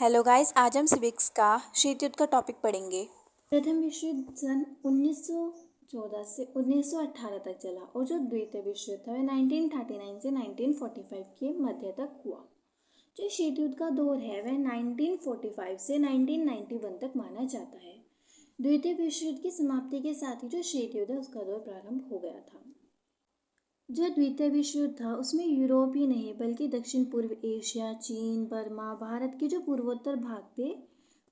Hello guys, आज हम civics का शीत युद्ध का टॉपिक पढ़ेंगे। प्रथम विश्व युद्ध सन 1914 से 1918 तक चला और जो द्वितीय विश्व युद्ध था वह 1939 से 1945 के मध्य तक हुआ। जो शीत युद्ध का दौर है वह 1945 से 1991 तक माना जाता है। द्वितीय विश्व युद्ध की समाप्ति के साथ ही जो शीत युद्ध है उसका दौर प्रारंभ हो गया था। जो द्वितीय विश्व युद्ध था उसमें यूरोप ही नहीं बल्कि दक्षिण पूर्व एशिया, चीन, बर्मा, भारत के जो पूर्वोत्तर भाग थे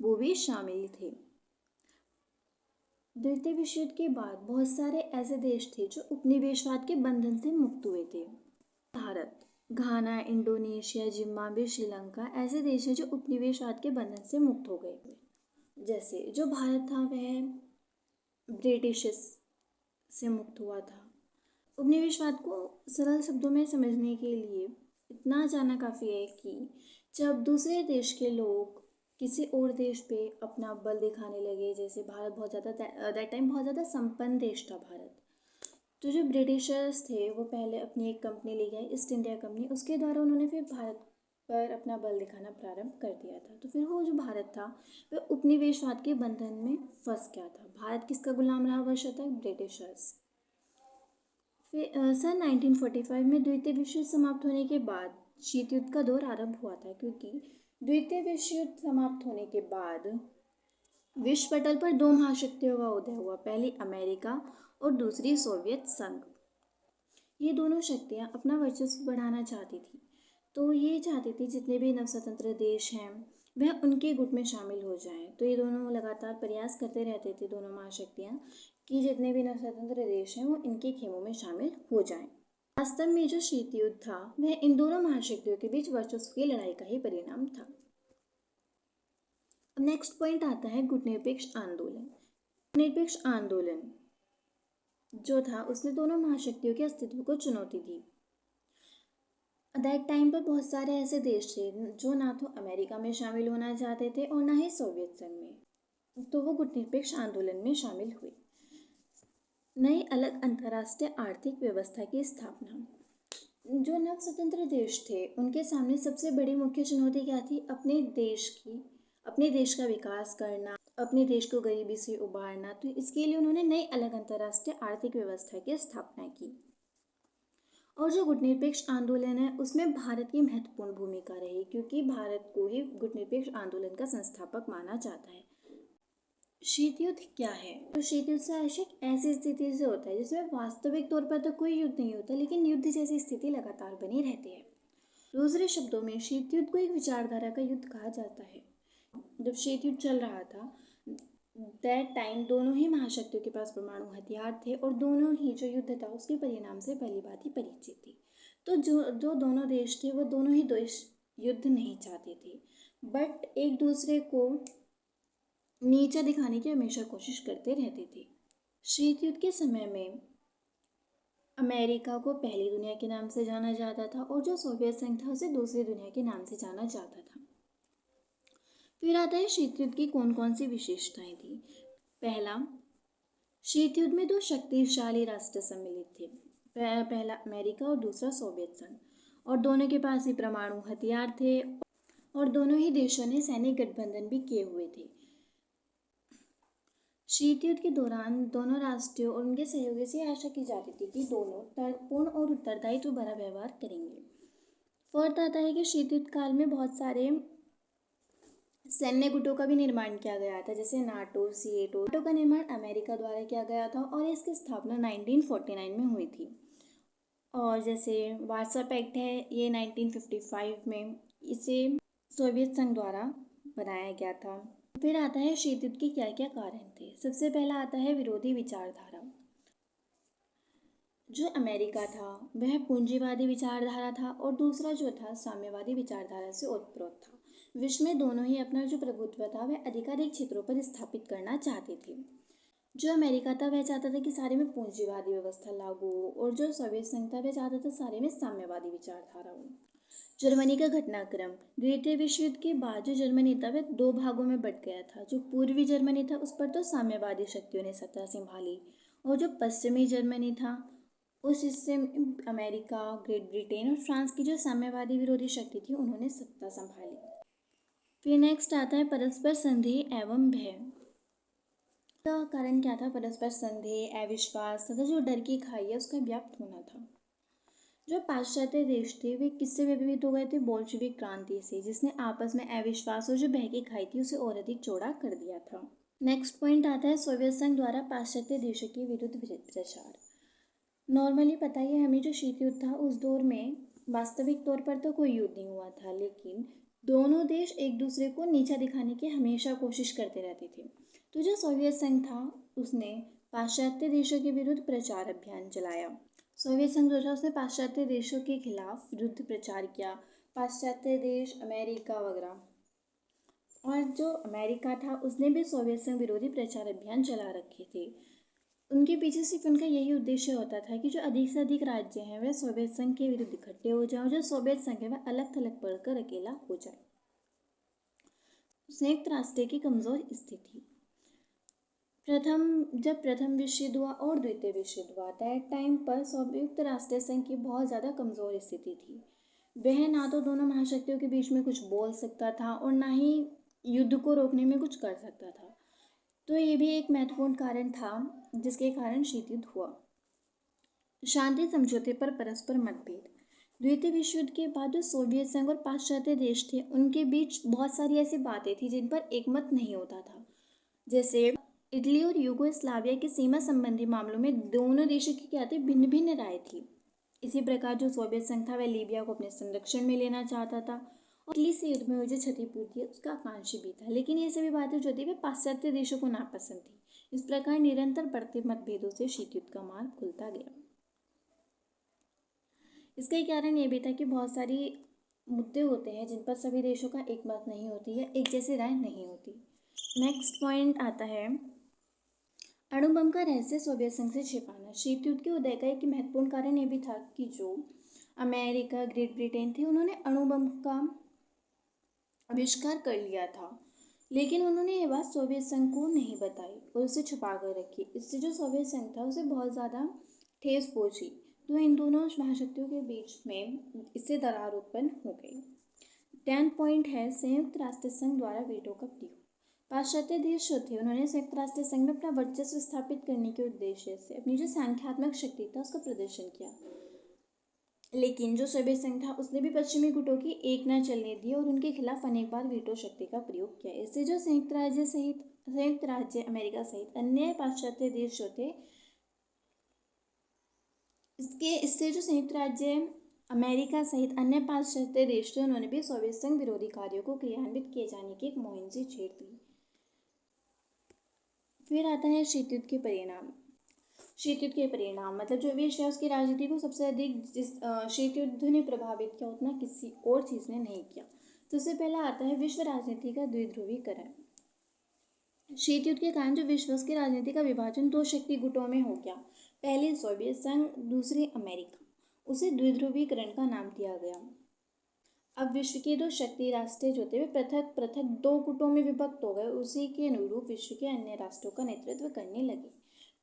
वो भी शामिल थे। द्वितीय विश्व युद्ध के बाद बहुत सारे ऐसे देश थे जो उपनिवेशवाद के बंधन से मुक्त हुए थे। भारत, घाना, इंडोनेशिया, जिम्बाब्वे, श्रीलंका ऐसे देश हैं जो उपनिवेशवाद के बंधन से मुक्त हो गए। जैसे जो भारत था वह ब्रिटिश से मुक्त हुआ था। उपनिवेशवाद को सरल शब्दों में समझने के लिए इतना जानना काफ़ी है कि जब दूसरे देश के लोग किसी और देश पे अपना बल दिखाने लगे, जैसे भारत बहुत ज़्यादा दैट टाइम बहुत ज़्यादा संपन्न देश था भारत, तो जो ब्रिटिशर्स थे वो पहले अपनी एक कंपनी ले गए, ईस्ट इंडिया कंपनी, उसके द्वारा उन्होंने फिर भारत पर अपना बल दिखाना प्रारंभ कर दिया था। तो फिर वो जो भारत था वह उपनिवेशवाद के बंधन में फंस गया था। भारत किसका गुलाम रहा वर्षों तक? ब्रिटिशर्स। फिर सन 1945 में द्वितीय विश्व युद्ध समाप्त होने के बाद शीत युद्ध का दौर आरंभ हुआ था, क्योंकि द्वितीय विश्व युद्ध समाप्त होने के बाद विश्व पटल पर दो महाशक्तियों का उदय हुआ, पहली अमेरिका और दूसरी सोवियत संघ। ये दोनों शक्तियाँ अपना वर्चस्व बढ़ाना चाहती थी, तो ये चाहती थी जितने भी नवस्वतंत्र देश हैं वह उनके गुट में शामिल हो जाएं। तो ये दोनों लगातार प्रयास करते रहते थे, दोनों महाशक्तियाँ, कि जितने भी नवस्वतंत्र देश हैं वो इनके खेमों में शामिल हो जाएं। वास्तव में जो शीत युद्ध था वह इन दोनों महाशक्तियों के बीच वर्चस्व की लड़ाई का ही परिणाम था। अब नेक्स्ट पॉइंट आता है गुटनिरपेक्ष आंदोलन। गुटनिरपेक्ष आंदोलन जो था उसने दोनों महाशक्तियों के अस्तित्व को चुनौती दी। दैट टाइम पर बहुत सारे ऐसे देश थे जो ना तो अमेरिका में शामिल होना चाहते थे और ना ही सोवियत संघ में, तो वो गुटनिरपेक्ष आंदोलन में शामिल हुए। नई अलग अंतर्राष्ट्रीय आर्थिक व्यवस्था की स्थापना। जो नव स्वतंत्र देश थे उनके सामने सबसे बड़ी मुख्य चुनौती क्या थी? अपने देश का विकास करना, अपने देश को गरीबी से उबारना। तो इसके लिए उन्होंने नई अलग अंतर्राष्ट्रीय आर्थिक व्यवस्था की स्थापना की। और जो गुटनिरपेक्ष आंदोलन है उसमें भारत की महत्वपूर्ण भूमिका रही, क्योंकि भारत को ही गुटनिरपेक्ष आंदोलन का संस्थापक माना जाता है। शीत युद्ध क्या है? तो शीत युद्ध से आवश्यक ऐसी स्थिति से होता है जिसमें वास्तविक तौर पर तो कोई युद्ध नहीं होता, लेकिन युद्ध जैसी स्थिति लगातार बनी रहती है। दूसरे शब्दों में शीत युद्ध को एक विचारधारा का युद्ध कहा जाता है। जब शीत युद्ध चल रहा था दैट टाइम दोनों ही महाशक्तियों के पास परमाणु हथियार थे और दोनों ही जो युद्ध था उसके परिणाम से भली भांति परिचित थी। तो जो दोनों देश थे वो दोनों ही देश युद्ध नहीं चाहते थे, बट एक दूसरे को नीचा दिखाने की हमेशा कोशिश करते रहते थे। शीत युद्ध के समय में अमेरिका को पहली दुनिया के नाम से जाना जाता था और जो सोवियत संघ था उसे दूसरी दुनिया के नाम से जाना जाता था। फिर आता है शीत युद्ध की कौन कौन सी विशेषताएं थी। पहला, शीत युद्ध में दो शक्तिशाली राष्ट्र सम्मिलित थे, पहला अमेरिका और दूसरा सोवियत संघ, और दोनों के पास ही परमाणु हथियार थे और दोनों ही देशों ने सैनिक गठबंधन भी किए हुए थे। शीत युद्ध के दौरान दोनों राष्ट्रों और उनके सहयोगी से आशा की जाती थी कि दोनों तर्कपूर्ण और उत्तरदायित्व भरा व्यवहार करेंगे। फोर्थ आता है कि शीत युद्ध काल में बहुत सारे सैन्य गुटों का भी निर्माण किया गया था, जैसे नाटो, सीएटो। नाटो का निर्माण अमेरिका द्वारा किया गया था और इसकी स्थापना 1949 में हुई थी। और जैसे वार्सा पैक्ट है ये 1955 में, इसे सोवियत संघ द्वारा बनाया गया था। फिर आता है शीत युद्ध के क्या क्या कारण थे। सबसे पहला आता है विरोधी विचारधारा। जो अमेरिका था वह पूंजीवादी विचारधारा था और दूसरा जो था साम्यवादी विचारधारा से ओतप्रोत था। विश्व में दोनों ही अपना जो प्रभुत्व था वह अधिकाधिक क्षेत्रों पर स्थापित करना चाहते थे। जो अमेरिका था वह चाहता था कि सारे में पूंजीवादी व्यवस्था लागू हो और जो सोवियत संघ था वह चाहता था सारे में साम्यवादी विचारधारा हो। जर्मनी का घटनाक्रम। द्वितीय विश्व युद्ध के बाद जो जर्मनी था वह दो भागों में बट गया था। जो पूर्वी जर्मनी था उस पर तो साम्यवादी शक्तियों ने सत्ता संभाली और जो पश्चिमी जर्मनी था उस हिस्से में अमेरिका, ग्रेट ब्रिटेन और फ्रांस की जो साम्यवादी विरोधी शक्ति थी उन्होंने सत्ता संभाली। फिर नेक्स्ट आता है परस्पर संदेह एवं भय। का कारण क्या था? परस्पर संदेह, अविश्वास तथा जो डर की खाई है उसका व्याप्त होना था। जो पाश्चात्य देश थे वे किससे प्रभावित हो गए थे? बोल्शेविक क्रांति से, जिसने आपस में अविश्वास और जो भय की खाई थी उसे और अधिक चौड़ा कर दिया था। नेक्स्ट पॉइंट आता है सोवियत संघ द्वारा पाश्चात्य देशों के विरुद्ध प्रचार। नॉर्मली पता ही है हमें, जो शीत युद्ध था उस दौर में वास्तविक तौर पर तो कोई युद्ध नहीं हुआ था, लेकिन दोनों देश एक दूसरे को नीचा दिखाने की हमेशा कोशिश करते रहते थे। तो जो सोवियत संघ था उसने पाश्चात्य देशों के विरुद्ध प्रचार अभियान चलाया। सोवियत संघ जो था उसने पाश्चात्य देशों के खिलाफ विरुद्ध प्रचार किया। पाश्चात्य देश अमेरिका वगैरह, और जो अमेरिका था उसने भी सोवियत संघ विरोधी प्रचार अभियान चला रखे थे। उनके पीछे सिर्फ उनका यही उद्देश्य होता था कि जो अधिक से अधिक राज्य हैं वह सोवियत संघ के विरुद्ध इकट्ठे हो जाएं और जो सोवियत संघ है वह अलग थलग पड़कर अकेला हो जाए। संयुक्त राष्ट्र की कमजोर स्थिति। जब प्रथम विश्व युद्ध हुआ और द्वितीय विश्व युद्ध हुआ, दैट टाइम पर संयुक्त राष्ट्र संघ की बहुत ज़्यादा कमज़ोर स्थिति थी। वह ना तो दोनों महाशक्तियों के बीच में कुछ बोल सकता था और ना ही युद्ध को रोकने में कुछ कर सकता था। तो ये भी एक महत्वपूर्ण कारण था जिसके कारण शीत युद्ध हुआ। शांति समझौते पर परस्पर मतभेद। द्वितीय विश्व युद्ध के बाद जो सोवियत संघ और पाश्चात्य देश थे उनके बीच बहुत सारी ऐसी बातें थी जिन पर एकमत नहीं होता था। जैसे इटली और यूगोस्लाविया की सीमा संबंधी मामलों में दोनों देशों की क्या थी? भिन्न भिन्न राय थी। इसी प्रकार जो सोवियत संघ था वह लीबिया को अपने संरक्षण में लेना चाहता था और इटली से युद्ध में हुई जो क्षतिपूर्ति है उसका आकांक्षी भी था। लेकिन ये सभी बातें जो थी वे पाश्चात्य देशों को नापसंद थी। इस प्रकार निरंतर बढ़ते मतभेदों से शीत युद्ध का मार्ग खुलता गया। इसका एक कारण ये भी था कि बहुत सारी मुद्दे होते हैं जिन पर सभी देशों का एक मत नहीं होती है, एक जैसी राय नहीं होती। नेक्स्ट पॉइंट आता है अणुबम का रहस्य सोवियत संघ से छिपाना। शीत युद्ध के उदय का एक महत्वपूर्ण कारण ये भी था कि जो अमेरिका, ग्रेट ब्रिटेन थे उन्होंने अणुबम का आविष्कार कर लिया था, लेकिन उन्होंने ये बात सोवियत संघ को नहीं बताई और उसे छुपा कर रखी। इससे जो सोवियत संघ था उसे बहुत ज़्यादा ठेस पहुंची। तो इन दोनों महाशक्तियों के बीच में इससे दरार उत्पन्न हो गई। 10 पॉइंट है संयुक्त राष्ट्र संघ द्वारा वीटो का प्रयोग। पाश्चात्य देश जो थे उन्होंने संयुक्त राष्ट्र संघ में अपना वर्चस्व स्थापित करने के उद्देश्य से अपनी जो संख्यात्मक शक्ति था उसका प्रदर्शन किया, लेकिन जो सोवियत संघ था उसने भी पश्चिमी गुटों की एक न चलने दी और उनके खिलाफ अनेक बार वीटो शक्ति का प्रयोग किया। इससे जो संयुक्त राज्य अमेरिका सहित अन्य पाश्चात्य देश जो थे इससे जो संयुक्त राज्य अमेरिका सहित अन्य पाश्चात्य देश थे उन्होंने भी सोवियत संघ विरोधी कार्यों को क्रियान्वित किए जाने की एक मुहिम से छेड़ दी। फिर आता है शीत युद्ध के परिणाम। शीत युद्ध के परिणाम मतलब जो विश्व है उसकी राजनीति को सबसे अधिक जिस शीत युद्ध ने प्रभावित किया उतना किसी और चीज़ ने नहीं किया। सबसे पहला आता है विश्व राजनीति का द्विध्रुवीकरण। शीत युद्ध के कारण जो विश्व की राजनीति का विभाजन दो शक्ति गुटों में हो गया। पहली सोवियत संघ, दूसरी अमेरिका। उसे द्विध्रुवीकरण का नाम दिया गया। अब विश्व के दो शक्ति राष्ट्र जो थे वे पृथक पृथक दो गुटों में विभक्त हो गए। उसी के अनुरूप विश्व के अन्य राष्ट्रों का नेतृत्व करने लगे।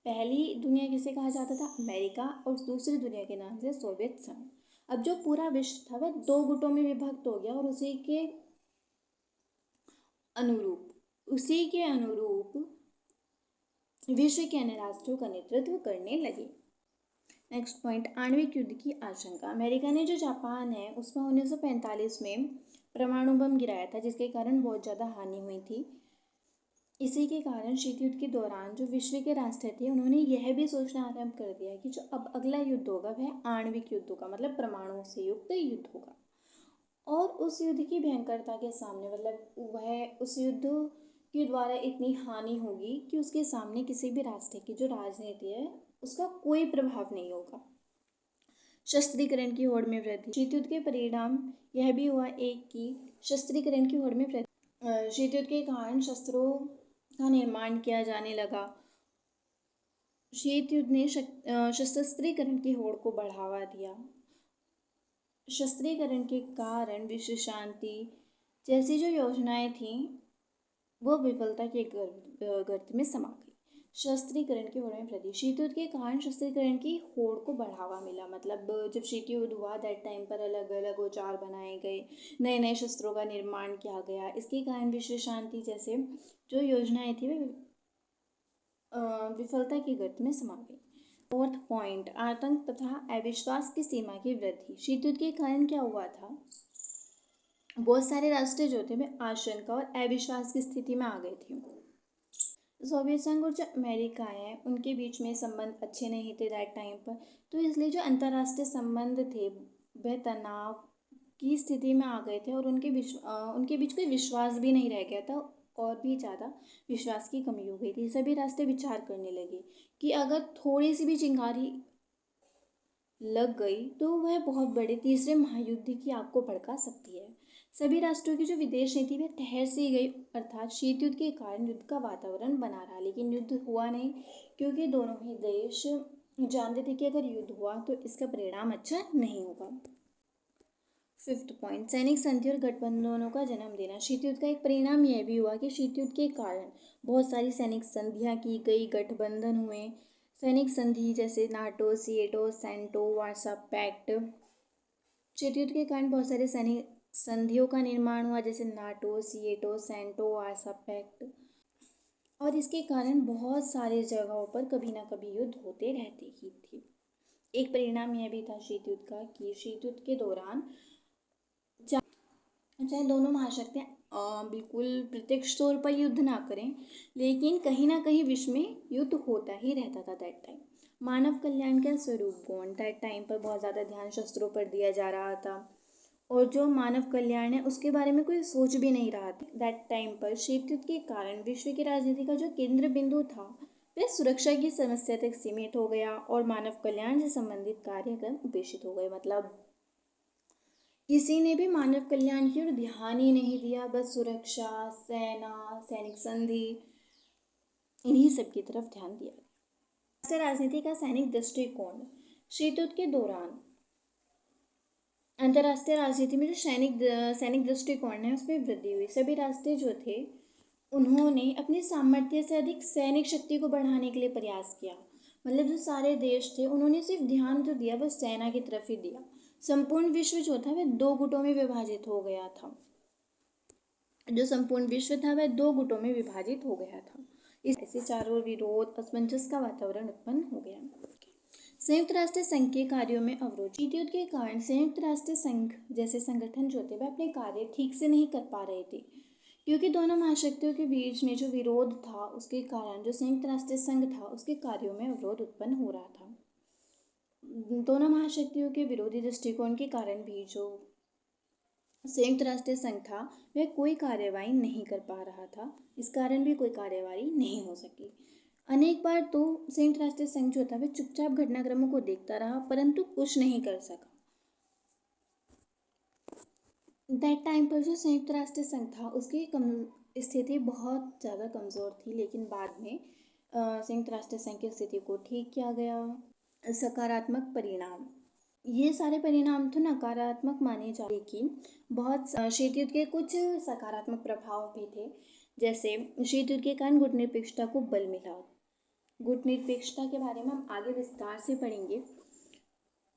पहली दुनिया किसे कहा जाता था? अमेरिका, और दूसरी दुनिया के नाम से सोवियत संघ। अब जो पूरा विश्व था वह दो गुटों में विभक्त हो गया और उसी के अनुरूप विश्व के अन्य राष्ट्रों का नेतृत्व करने लगे। नेक्स्ट पॉइंट आणविक युद्ध की आशंका। अमेरिका ने जो जापान है उसमें 1945 में परमाणु बम गिराया था जिसके कारण बहुत ज़्यादा हानि हुई थी। इसी के कारण शीत युद्ध के दौरान जो विश्व के राष्ट्र थे उन्होंने यह भी सोचना आरंभ कर दिया कि जो अब अगला युद्ध होगा वह आणविक युद्ध होगा, मतलब परमाणु से युक्त युद्ध होगा। और उस युद्ध की भयंकरता के सामने मतलब वह उस युद्ध के द्वारा इतनी हानि होगी कि उसके सामने किसी भी राष्ट्र की जो राजनीति है उसका कोई प्रभाव नहीं होगा। शस्त्रीकरण की होड़ में वृद्धि। शीत युद्ध के परिणाम यह भी हुआ एक कि शस्त्रीकरण की होड़ में वृद्धि। शीत युद्ध के कारण शस्त्रों का निर्माण किया जाने लगा। शीत युद्ध ने शस्त्रीकरण की होड़ को बढ़ावा दिया। शस्त्रीकरण के कारण विश्व शांति जैसी जो योजनाएं थीं वो विफलता के गर्त में समा गई। शस्त्रीकरण की होड़ में वृद्धि। शीत युद्ध के कारण शस्त्रीकरण की होड़ को बढ़ावा मिला। मतलब जब शीत युद्ध हुआ दैट टाइम पर अलग अलग औजार बनाए गए, नए नए शस्त्रों का निर्माण किया गया। इसके कारण विश्व शांति जैसे जो योजनाएं थी वे विफलता की गर्त में समा गई। फोर्थ पॉइंट, आतंक तथा अविश्वास की सीमा की वृद्धि। शीत युद्ध के कारण क्या हुआ था, बहुत सारे राष्ट्र जो थे वे आशंका और अविश्वास की स्थिति में आ गए थे। सोवियत संघ और जो अमेरिका है उनके बीच में संबंध अच्छे नहीं थे दैट टाइम पर, तो इसलिए जो अंतर्राष्ट्रीय संबंध थे वह तनाव की स्थिति में आ गए थे और उनके बीच कोई विश्वास भी नहीं रह गया था और भी ज़्यादा विश्वास की कमी हो गई थी। सभी राष्ट्र विचार करने लगे कि अगर थोड़ी सी भी चिंगारी लग गई तो वह बहुत बड़े तीसरे महायुद्ध की आग को भड़का सकती है। सभी राष्ट्रों की जो विदेश नीति वह ठहर सी गई, अर्थात शीत युद्ध के कारण युद्ध का वातावरण बना रहा, लेकिन युद्ध हुआ नहीं क्योंकि दोनों ही देश जानते थे कि अगर युद्ध हुआ तो इसका परिणाम अच्छा नहीं होगा। फिफ्थ पॉइंट, सैनिक संधि और गठबंधनों का जन्म देना। शीत युद्ध का एक परिणाम यह भी हुआ कि शीत युद्ध के कारण बहुत सारी सैनिक संधियां की गई, गठबंधन हुए। सैनिक संधि जैसे NATO, SEATO, CENTO, Warsaw pact. शीत युद्ध के कारण बहुत सारे सैनिक संधियों का निर्माण हुआ जैसे NATO, SEATO, CENTO, Warsaw pact. और इसके कारण बहुत सारे जगहों पर कभी ना कभी युद्ध होते रहते ही थे। एक परिणाम यह भी था शीत युद्ध का कि शीत युद्ध के दौरान चाहे दोनों महाशक्तियाँ बिल्कुल प्रत्यक्ष तौर पर युद्ध ना करें, लेकिन कहीं ना कहीं विश्व में युद्ध होता ही रहता था दैट टाइम। मानव कल्याण का स्वरूप गुण, दैट टाइम पर बहुत ज़्यादा ध्यान शस्त्रों पर दिया जा रहा था और जो मानव कल्याण है उसके बारे में कोई सोच भी नहीं रहा था दैट टाइम पर। शीत युद्ध के कारण विश्व की राजनीति का जो केंद्र बिंदु था वह सुरक्षा की समस्या तक सीमित हो गया और मानव कल्याण से संबंधित कार्यक्रम उपेक्षित हो गए। मतलब किसी ने भी मानव कल्याण की ओर ध्यान ही नहीं दिया, बस सुरक्षा, सेना, सैनिक संधि इन्हीं सब की तरफ ध्यान दिया। राष्ट्रीय राजनीति का सैनिक दृष्टिकोण। शीत युद्ध के दौरान अंतर्राष्ट्रीय राजनीति में जो सैनिक दृष्टिकोण है उसमें वृद्धि हुई। सभी राष्ट्र जो थे उन्होंने अपने सामर्थ्य से अधिक सैनिक शक्ति को बढ़ाने के लिए प्रयास किया। मतलब जो सारे देश थे उन्होंने सिर्फ ध्यान जो दिया वो सेना की तरफ ही दिया। संपूर्ण विश्व जो था वह दो गुटों में विभाजित हो गया था। जो संपूर्ण विश्व था वह दो गुटों में विभाजित हो गया था। इससे चारों विरोध, असमंजस का वातावरण उत्पन्न हो गया। संयुक्त राष्ट्र संघ के कार्यों में अवरोध। शीत युद्ध के कारण संयुक्त राष्ट्र संघ जैसे संगठन जो थे वह अपने कार्य ठीक से नहीं कर पा रहे थे क्योंकि दोनों महाशक्तियों के बीच में जो विरोध था उसके कारण जो संयुक्त राष्ट्र संघ था उसके कार्यों में अवरोध उत्पन्न हो रहा था। दोनों महाशक्तियों के विरोधी दृष्टिकोण के कारण भी जो संयुक्त राष्ट्र संघ था वह कोई कार्यवाही नहीं कर पा रहा था। इस कारण भी कोई कार्यवाही नहीं हो सकी। अनेक बार तो संयुक्त राष्ट्र संघ जो था वह चुपचाप घटनाक्रमों को देखता रहा परंतु कुछ नहीं कर सका। दैट टाइम पर जो संयुक्त राष्ट्र संघ था उसकी स्थिति बहुत ज़्यादा कमज़ोर थी, लेकिन बाद में संयुक्त राष्ट्र संघ की स्थिति को ठीक किया गया। सकारात्मक परिणाम। ये सारे परिणाम तो नकारात्मक माने जा, लेकिन बहुत शीत युद्ध के कुछ सकारात्मक प्रभाव भी थे। जैसे शीत युद्ध के कारण गुटनिरपेक्षता को बल मिला। गुटनिरपेक्षता के बारे में हम आगे विस्तार से पढ़ेंगे।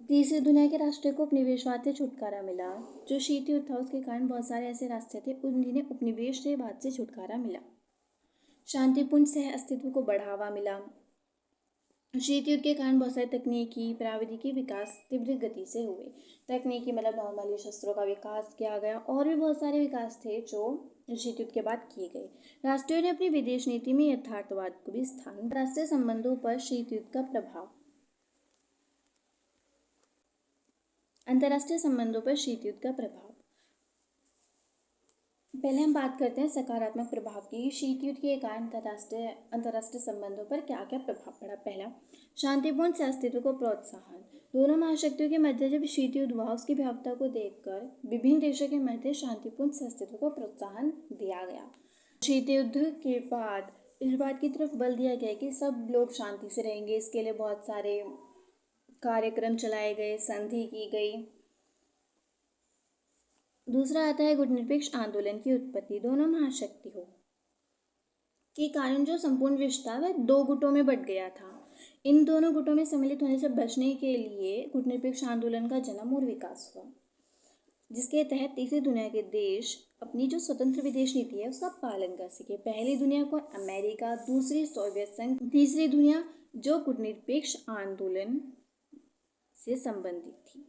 तीसरी दुनिया के राष्ट्र को उपनिवेशवाद से छुटकारा मिला। जो शीत युद्ध था उसके कारण बहुत सारे ऐसे राष्ट्र थे जिन्हें उपनिवेशवाद से छुटकारा मिला। शांतिपूर्ण सह अस्तित्व को बढ़ावा मिला। शीत युद्ध के कारण बहुत सारे तकनीकी प्राविधिकी विकास तीव्र गति से हुए। तकनीकी मतलब नॉर्मली शस्त्रों का विकास किया गया और भी बहुत सारे विकास थे जो शीत युद्ध के बाद किए गए। राष्ट्रों ने अपनी विदेश नीति में यथार्थवाद को भी स्थान। राष्ट्रीय संबंधों पर शीत युद्ध का प्रभाव। अंतर्राष्ट्रीय संबंधों पर शीत युद्ध का प्रभाव। पहले हम बात करते हैं सकारात्मक प्रभाव की। शीत युद्ध के कारण अंतर्राष्ट्रीय संबंधों पर क्या क्या प्रभाव पड़ा। पहला, शांतिपूर्ण सहअस्तित्व को प्रोत्साहन। दोनों महाशक्तियों के मध्य जब शीत युद्ध हुआ उसकी भयावता को देखकर विभिन्न देशों के मध्य शांतिपूर्ण सहअस्तित्व को प्रोत्साहन दिया गया। शीत युद्ध के बाद इस बात की तरफ बल दिया गया कि सब लोग शांति से रहेंगे। इसके लिए बहुत सारे कार्यक्रम चलाए गए, संधि की गई। दूसरा आता है गुटनिरपेक्ष आंदोलन की उत्पत्ति। दोनों महाशक्तियों के कारण जो संपूर्ण विश्व था वह दो गुटों में बंट गया था। इन दोनों गुटों में सम्मिलित होने से बचने के लिए गुटनिरपेक्ष आंदोलन का जन्म और विकास हुआ, जिसके तहत तीसरी दुनिया के देश अपनी जो स्वतंत्र विदेश नीति है उसका पालन कर सके। पहली दुनिया को अमेरिका, दूसरी सोवियत संघ, तीसरी दुनिया जो गुटनिरपेक्ष आंदोलन से संबंधित थी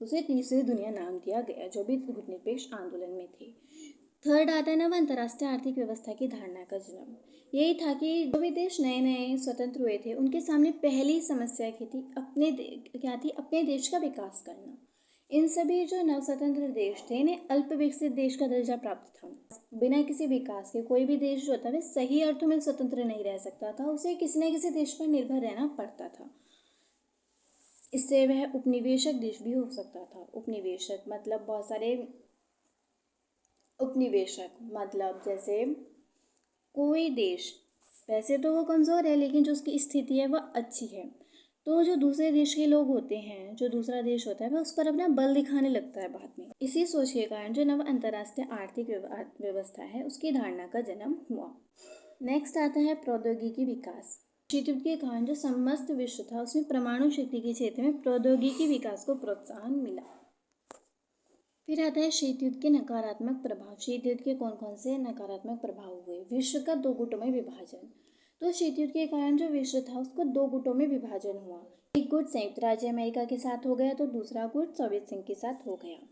उसे तीसरी दुनिया नाम दिया गया, जो भी गुटनिरपेक्ष आंदोलन में थे। थर्ड आता है नव अंतर्राष्ट्रीय आर्थिक व्यवस्था की धारणा का जन्म। यही था कि जो भी देश नए नए स्वतंत्र हुए थे उनके सामने पहली समस्या क्या थी अपने देश का विकास करना। इन सभी जो नव स्वतंत्र देश थे इन्हें अल्प विकसित देश का दर्जा प्राप्त था। बिना किसी विकास के कोई भी देश जो था वह सही अर्थों में स्वतंत्र नहीं रह सकता था, उसे किसी न किसी देश पर निर्भर रहना पड़ता था। इससे वह उपनिवेशक देश भी हो सकता था। उपनिवेशक मतलब बहुत सारे उपनिवेशक मतलब जैसे कोई देश वैसे तो वो कमज़ोर है लेकिन जो उसकी स्थिति है वह अच्छी है, तो जो दूसरे देश के लोग होते हैं, जो दूसरा देश होता है वह उस पर अपना बल दिखाने लगता है बाद में। इसी सोच के कारण जो नव अंतर्राष्ट्रीय आर्थिक व्यवस्था है उसकी धारणा का जन्म हुआ। नेक्स्ट आता है प्रौद्योगिकी विकास। शीत युद्ध के कारण जो समस्त विश्व था उसमें परमाणु शक्ति के क्षेत्र में प्रौद्योगिकी विकास को प्रोत्साहन मिला। फिर आता है शीत युद्ध के नकारात्मक प्रभाव। शीत युद्ध के कौन कौन से नकारात्मक प्रभाव हुए? विश्व का दो गुटों में विभाजन। तो शीत युद्ध के कारण जो विश्व था उसको दो गुटों में विभाजन हुआ। एक गुट संयुक्त राज्य अमेरिका के साथ हो गया तो दूसरा गुट सोवियत संघ के साथ हो गया।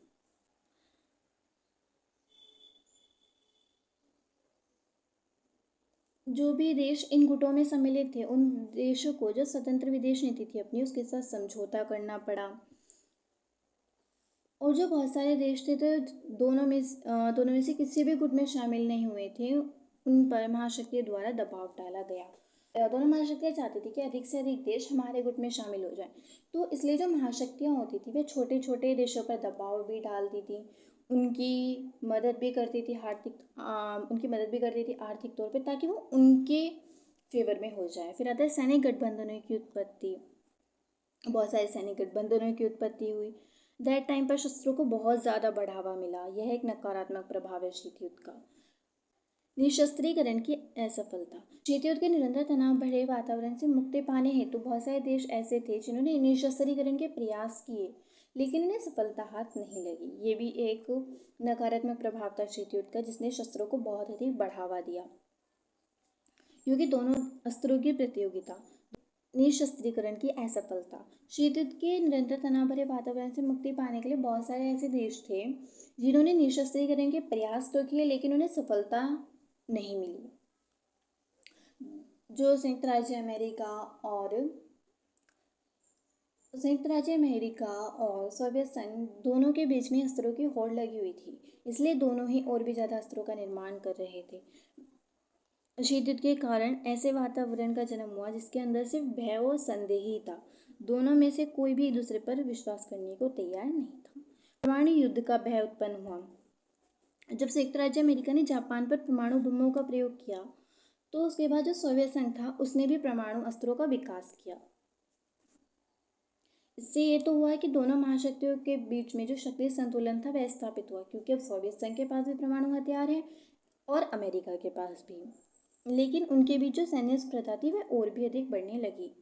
जो भी देश इन गुटों में सम्मिलित थे उन देशों को जो स्वतंत्र विदेश नीति थी अपनी उसके साथ समझौता करना पड़ा, और जो बहुत सारे देश थे तो दोनों में से किसी भी गुट में शामिल नहीं हुए थे, उन पर महाशक्तियों द्वारा दबाव डाला गया। दोनों महाशक्तियाँ चाहती थी कि अधिक से अधिक देश हमारे गुट में शामिल हो जाएं, तो इसलिए जो महाशक्तियाँ होती थी वे छोटे छोटे देशों पर दबाव भी डालती थी, उनकी मदद भी करती थी आर्थिक तौर पे, ताकि वो उनके फेवर में हो जाए। फिर आता है सैनिक गठबंधनों की उत्पत्ति। बहुत सारे सैनिक गठबंधनों की उत्पत्ति हुई। दैट टाइम पर शस्त्रों को बहुत ज़्यादा बढ़ावा मिला। यह एक नकारात्मक प्रभाव है शीत युद्ध का। निशस्त्रीकरण की असफलता। शीत युद्ध के निरंतर तनाव भरे वातावरण से मुक्ति पाने हेतु बहुत सारे देश ऐसे थे जिन्होंने निशस्त्रीकरण के प्रयास किए लेकिन इन्हें सफलता हाथ नहीं लगी। ये भी एक नकारात्मक प्रभाव था शीत युद्ध का, जिसने शस्त्रों को बहुत अधिक बढ़ावा दिया क्योंकि दोनों अस्त्रों की प्रतियोगिता। निशस्त्रीकरण की असफलता। शीत युद्ध के निरंतर तनाव भरे वातावरण से मुक्ति पाने के लिए बहुत सारे ऐसे देश थे जिन्होंने निशस्त्रीकरण के प्रयास तो किए लेकिन उन्हें सफलता नहीं मिली। जो संयुक्त राज्य अमेरिका और सोवियत संघ दोनों के बीच में अस्त्रों की होड़ लगी हुई थी, इसलिए दोनों ही और भी ज़्यादा अस्त्रों का निर्माण कर रहे थे। शीत युद्ध के कारण ऐसे वातावरण का जन्म हुआ जिसके अंदर सिर्फ भय और संदेह ही था। दोनों में से कोई भी एक दूसरे पर विश्वास करने को तैयार नहीं था। परमाणु युद्ध का भय उत्पन्न हुआ। जब संयुक्त राज्य अमेरिका ने जापान पर परमाणु बमों का प्रयोग किया तो उसके बाद जो सोवियत संघ था उसने भी परमाणु अस्त्रों का विकास किया। इससे ये तो हुआ कि दोनों महाशक्तियों के बीच में जो शक्ति संतुलन था वह स्थापित हुआ, क्योंकि अब सोवियत संघ के पास भी परमाणु हथियार है और अमेरिका के पास भी, लेकिन उनके बीच जो सैन्य स्पर्धा थी वह और भी अधिक बढ़ने लगी।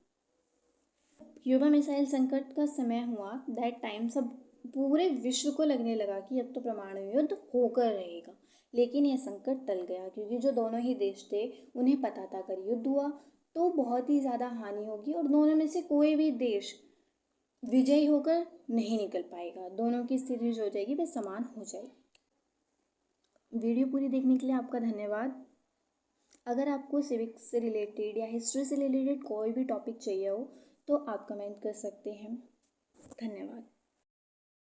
क्यूबा मिसाइल संकट का समय हुआ। दैट टाइम सब पूरे विश्व को लगने लगा कि अब तो परमाणु युद्ध होकर रहेगा, लेकिन यह संकट टल गया क्योंकि जो दोनों ही देश थे उन्हें पता था अगर युद्ध हुआ तो बहुत ही ज़्यादा हानि होगी और दोनों में से कोई भी देश विजयी होकर नहीं निकल पाएगा। दोनों की स्थिति जो हो जाएगी वह समान हो जाएगी। वीडियो पूरी देखने के लिए आपका धन्यवाद। अगर आपको सिविक्स से रिलेटेड या हिस्ट्री से रिलेटेड कोई भी टॉपिक चाहिए हो तो आप कमेंट कर सकते हैं। धन्यवाद।